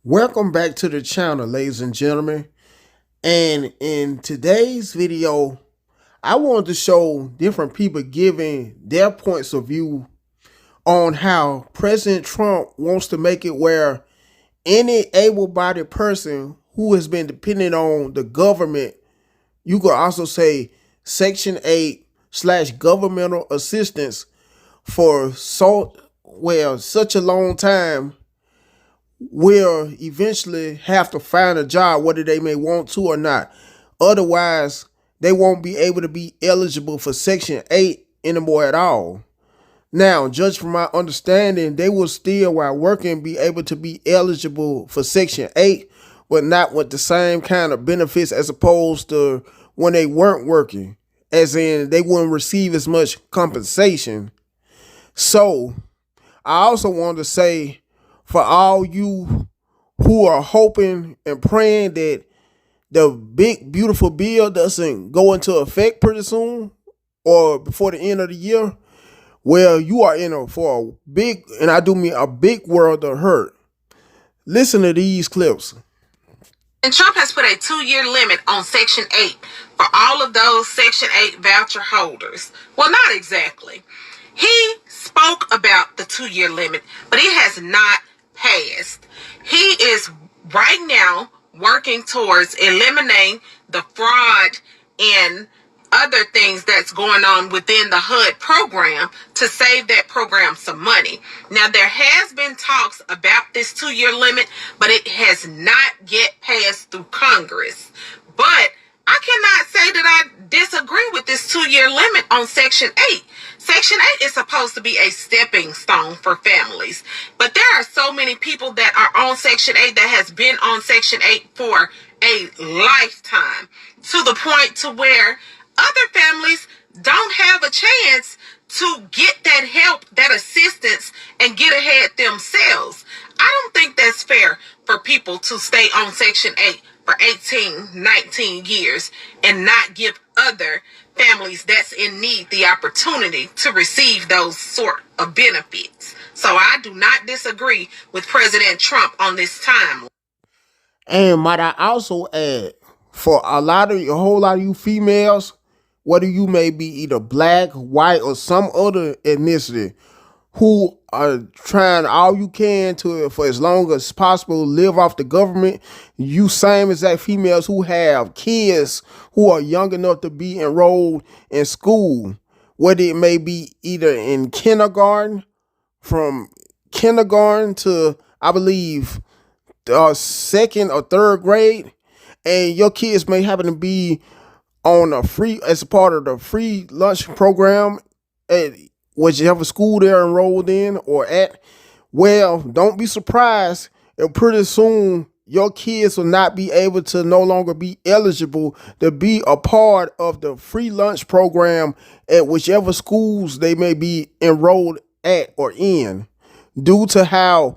Welcome back to the channel, ladies and gentlemen. And in today's video, I wanted to show different people giving their points of view on how President Trump wants to make it where any able-bodied person who has been dependent on the government, you could also say Section 8 / governmental assistance for such a long time, will eventually have to find a job, whether they may want to or not. Otherwise, they won't be able to be eligible for Section 8 anymore at all. Now, judged from my understanding, they will still, while working, be able to be eligible for Section 8, but not with the same kind of benefits as opposed to when they weren't working, as in they wouldn't receive as much compensation. So, I also want to say, for all you who are hoping and praying that the big, beautiful bill doesn't go into effect pretty soon or before the end of the year, well, you are for a big, and I do mean a big world of hurt. Listen to these clips. And Trump has put a 2-year limit on Section 8 for all of those Section 8 voucher holders. Well, not exactly. He spoke about the 2-year limit, but it has not passed. He is right now working towards eliminating the fraud and other things that's going on within the HUD program to save that program some money. Now, there has been talks about this 2-year limit, but it has not yet passed through Congress. But I cannot say that I disagree with this 2-year limit on Section 8. Section 8 is supposed to be a stepping stone for families. But there are so many people that are on Section 8 that has been on Section 8 for a lifetime, to the point to where other families don't have a chance to get that help, that assistance, and get ahead themselves. I don't think that's fair for people to stay on Section 8 for 18, 19 years and not give other families that's in need the opportunity to receive those sort of benefits. So I do not disagree with President Trump on this time. And might I also add, for a whole lot of you females, whether you may be either black, white, or some other ethnicity, who are trying all you can to, for as long as possible, live off the government, you same exact females who have kids who are young enough to be enrolled in school, whether it may be either in kindergarten, from kindergarten to, I believe, second or third grade, and your kids may happen to be on as a part of the free lunch program at whichever school they're enrolled in or at. Well, don't be surprised if pretty soon your kids will not be able to no longer be eligible to be a part of the free lunch program at whichever schools they may be enrolled at or in, due to how,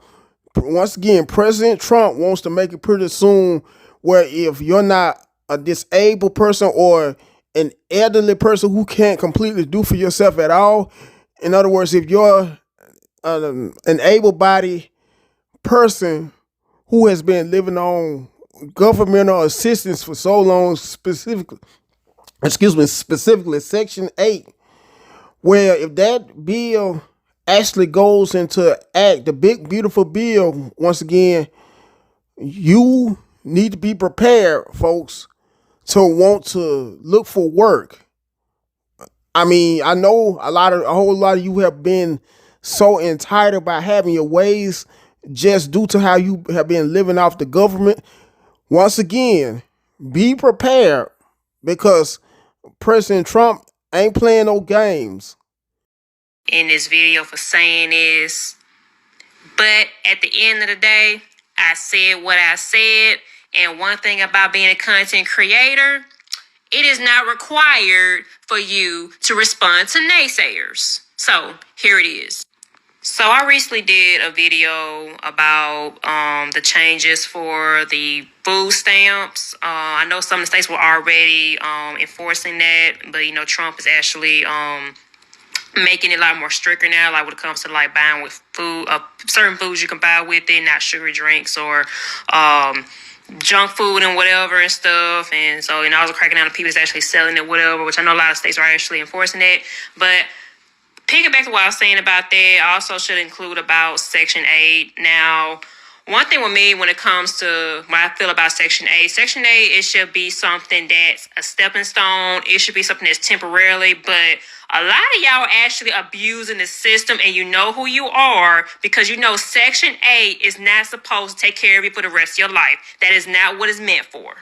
once again, President Trump wants to make it pretty soon where if you're not a disabled person or an elderly person who can't completely do for yourself at all, in other words, if you're an able-bodied person who has been living on governmental assistance for so long, specifically Section 8, where if that bill actually goes into act, the big, beautiful bill, once again, you need to be prepared, folks, to want to look for work. I mean, I know a whole lot of you have been so entitled by having your ways just due to how you have been living off the government. Once again, be prepared, because President Trump ain't playing no games. In this video for saying is, but at the end of the day, I said what I said. And one thing about being a content creator, it is not required for you to respond to naysayers. So here it is. So I recently did a video about the changes for the food stamps. I know some of the states were already enforcing that, but Trump is actually making it a lot more stricter now, like when it comes to like buying with food, certain foods you can buy with it, not sugary drinks or junk food and whatever and stuff. And so, also cracking down on people that's actually selling it, whatever, which I know a lot of states are actually enforcing it. But piggyback to what I was saying about that, I also should include about Section 8. Now, one thing with me when it comes to what I feel about Section 8, Section 8, it should be something that's a stepping stone. It should be something that's temporarily, but a lot of y'all actually abusing the system, and you know who you are, because you know Section 8 is not supposed to take care of you for the rest of your life. That is not what it's meant for.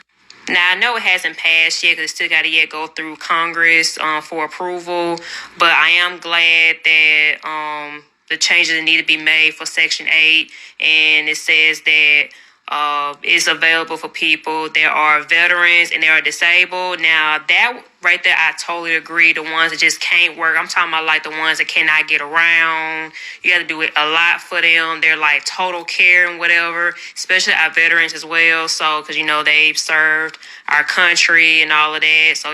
Now, I know it hasn't passed yet because it still got to yet go through Congress for approval, but I am glad that the changes that need to be made for Section 8, and it says that is available for people that are veterans and they are disabled. Now, that right there, I totally agree. The ones that just can't work, I'm talking about like the ones that cannot get around. You got to do it a lot for them. They're like total care and whatever, especially our veterans as well. So, because, they've served our country and all of that. So,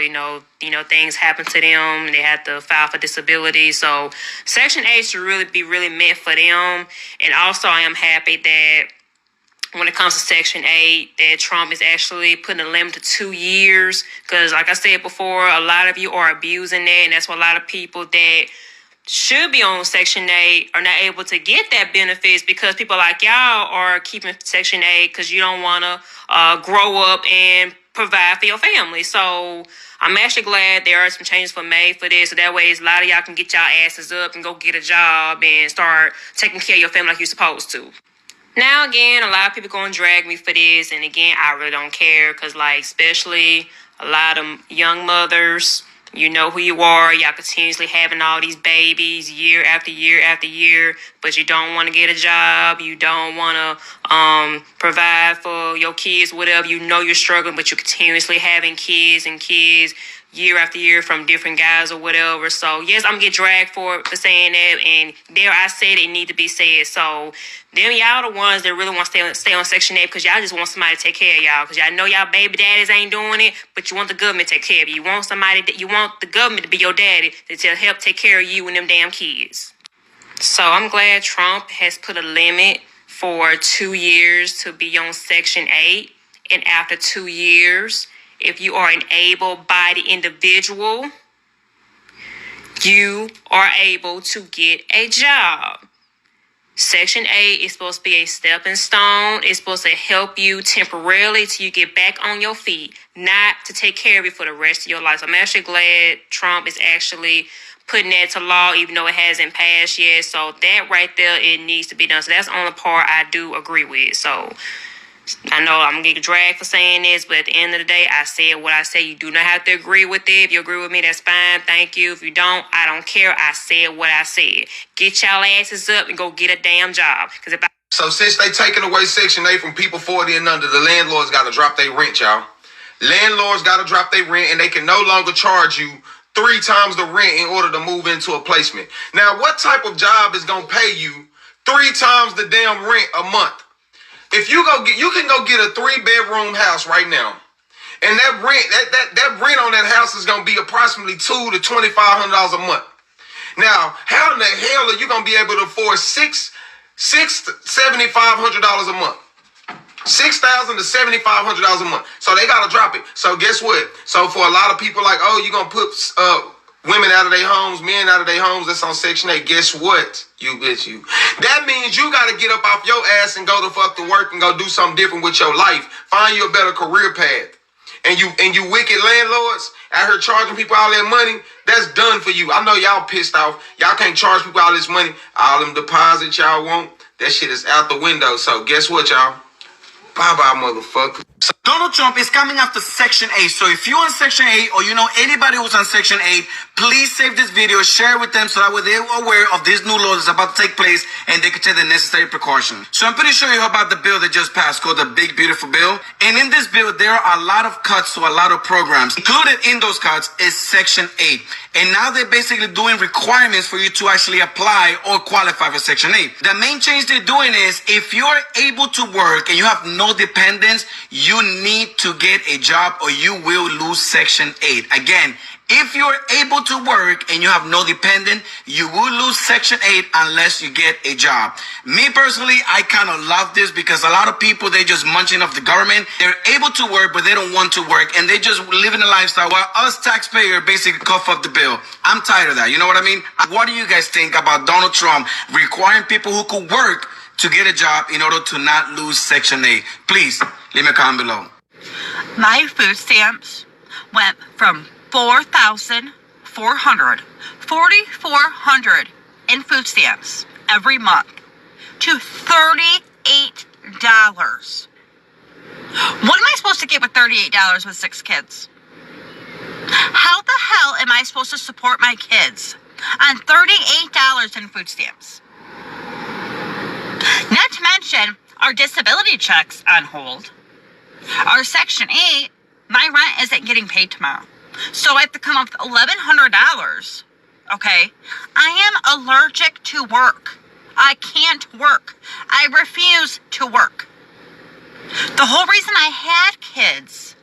things happen to them. They have to file for disability. So, Section 8 should really be meant for them. And also, I am happy that when it comes to Section 8, that Trump is actually putting a limit to 2 years. Because like I said before, a lot of you are abusing that. And that's why a lot of people that should be on Section 8 are not able to get that benefits, because people like y'all are keeping Section 8 because you don't want to grow up and provide for your family. So I'm actually glad there are some changes made for this. So that way a lot of y'all can get y'all asses up and go get a job and start taking care of your family like you're supposed to. Now, again, a lot of people going to drag me for this. And again, I really don't care because, especially a lot of young mothers, you know who you are. Y'all continuously having all these babies year after year after year, but you don't want to get a job. You don't want to provide for your kids, whatever. You know you're struggling, but you're continuously having kids year after year from different guys or whatever. So yes, I'm gonna get dragged for saying that, and there I said it need to be said. So them y'all the ones that really want to stay on Section 8 because y'all just want somebody to take care of y'all, because y'all know y'all baby daddies ain't doing it, but you want the government to take care of you. You want the government to be your daddy to help take care of you and them damn kids. So I'm glad Trump has put a limit for 2 years to be on Section 8, and after 2 years, if you are an able-bodied individual, you are able to get a job. Section 8 is supposed to be a stepping stone. It's supposed to help you temporarily till you get back on your feet, not to take care of you for the rest of your life. So I'm actually glad Trump is actually putting that to law, even though it hasn't passed yet. So that right there, it needs to be done. So that's the only part I do agree with. So I know I'm getting dragged for saying this, but at the end of the day, I said what I said. You do not have to agree with it. If you agree with me, that's fine. Thank you. If you don't, I don't care. I said what I said. Get y'all asses up and go get a damn job. So since they taking away Section 8 from people 40 and under, the landlords got to drop their rent, y'all. Landlords got to drop their rent, and they can no longer charge you 3 times the rent in order to move into a placement. Now, what type of job is going to pay you 3 times the damn rent a month? If you can go get a 3-bedroom house right now, and that rent on that house is gonna be approximately $2,000 to $2,500 a month. Now, how in the hell are you gonna be able to afford $7,500 a month? $6,000 to $7,500 a month. So they gotta drop it. So guess what? So for a lot of people like, oh, you gonna put women out of their homes, men out of their homes, that's on Section 8. Guess what, you bitch, you? That means you got to get up off your ass and go to work and go do something different with your life. Find you a better career path. And you wicked landlords out here charging people all their money, that's done for you. I know y'all pissed off. Y'all can't charge people all this money. All them deposits y'all want, that shit is out the window. So guess what, y'all? Bye-bye, motherfucker. Donald Trump is coming after Section 8. So if you're on Section 8 or you know anybody who's on Section 8, please save this video, share it with them so that way they're aware of this new law that's about to take place and they can take the necessary precautions. So I'm pretty sure you heard about the bill that just passed called the Big Beautiful Bill. And in this bill, there are a lot of cuts to a lot of programs. Included in those cuts is Section 8. And now they're basically doing requirements for you to actually apply or qualify for Section 8. The main change they're doing is if you're able to work and you have no dependents, you need to get a job or you will lose Section 8. Again, if you're able to work and you have no dependent, you will lose Section 8 unless you get a job. Me personally, I kind of love this because a lot of people, they just munching off the government. They're able to work, but they don't want to work, and they just living a lifestyle while us taxpayers basically cough up the bill. I'm tired of that. You know what I mean? What do you guys think about Donald Trump requiring people who could work to get a job in order to not lose Section 8? Please leave me a comment below. My food stamps went from $4,400 in food stamps every month to $38. What am I supposed to get with $38 with 6 kids? How the hell am I supposed to support my kids on $38 in food stamps? Not to mention our disability checks on hold. Our Section 8, my rent isn't getting paid tomorrow. So I have to come up with $1,100. Okay? I am allergic to work. I can't work. I refuse to work. The whole reason I had kids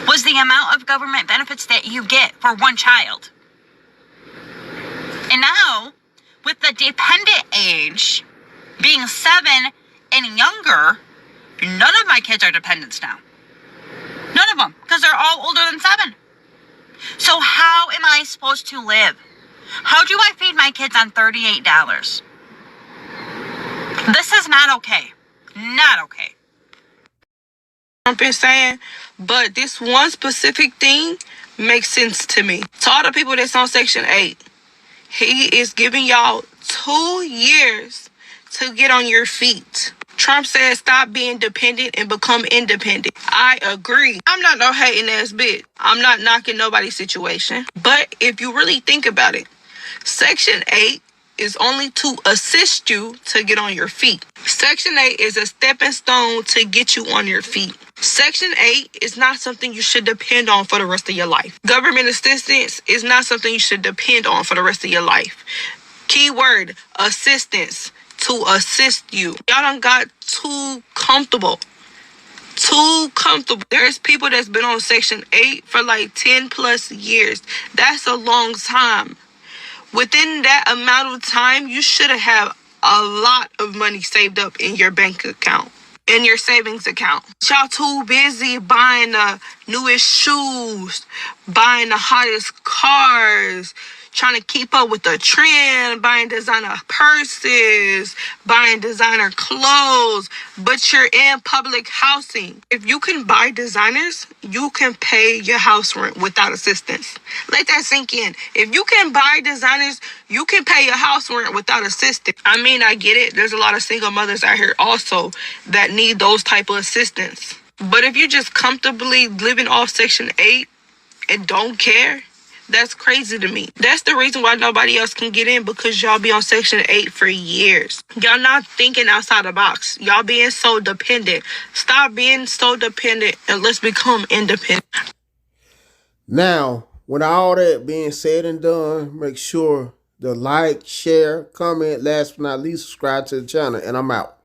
was the amount of government benefits that you get for one child. And now, with the dependent age being 7 and younger, none of my kids are dependents now. None of them, because they're all older than 7. So how am I supposed to live? How do I feed my kids on $38? This is not okay. Not okay. Trump is saying, but this one specific thing makes sense to me. To all the people that's on Section 8, he is giving y'all 2 years to get on your feet. Trump says stop being dependent and become independent. I agree. I'm not no hating ass bitch. I'm not knocking nobody's situation. But if you really think about it, Section 8 is only to assist you to get on your feet. Section 8 is a stepping stone to get you on your feet. Section 8 is not something you should depend on for the rest of your life. Government assistance is not something you should depend on for the rest of your life. Keyword, assistance, to assist you. Y'all done got too comfortable. Too comfortable. There's people that's been on Section 8 for like 10 plus years. That's a long time. Within that amount of time, you should have a lot of money saved up in your bank account, in your savings account. Y'all too busy buying the newest shoes, buying the hottest cars, trying to keep up with the trend, buying designer purses, buying designer clothes, but you're in public housing. If you can buy designers, you can pay your house rent without assistance. Let that sink in. If you can buy designers, you can pay your house rent without assistance. I mean, I get it. There's a lot of single mothers out here also that need those type of assistance. But if you're just comfortably living off Section 8 and don't care, that's crazy to me. That's the reason why nobody else can get in, because y'all be on Section 8 for years. Y'all not thinking outside the box. Y'all being so dependent. Stop being so dependent and let's become independent. Now, with all that being said and done, make sure to like, share, comment, last but not least, subscribe to the channel, and I'm out.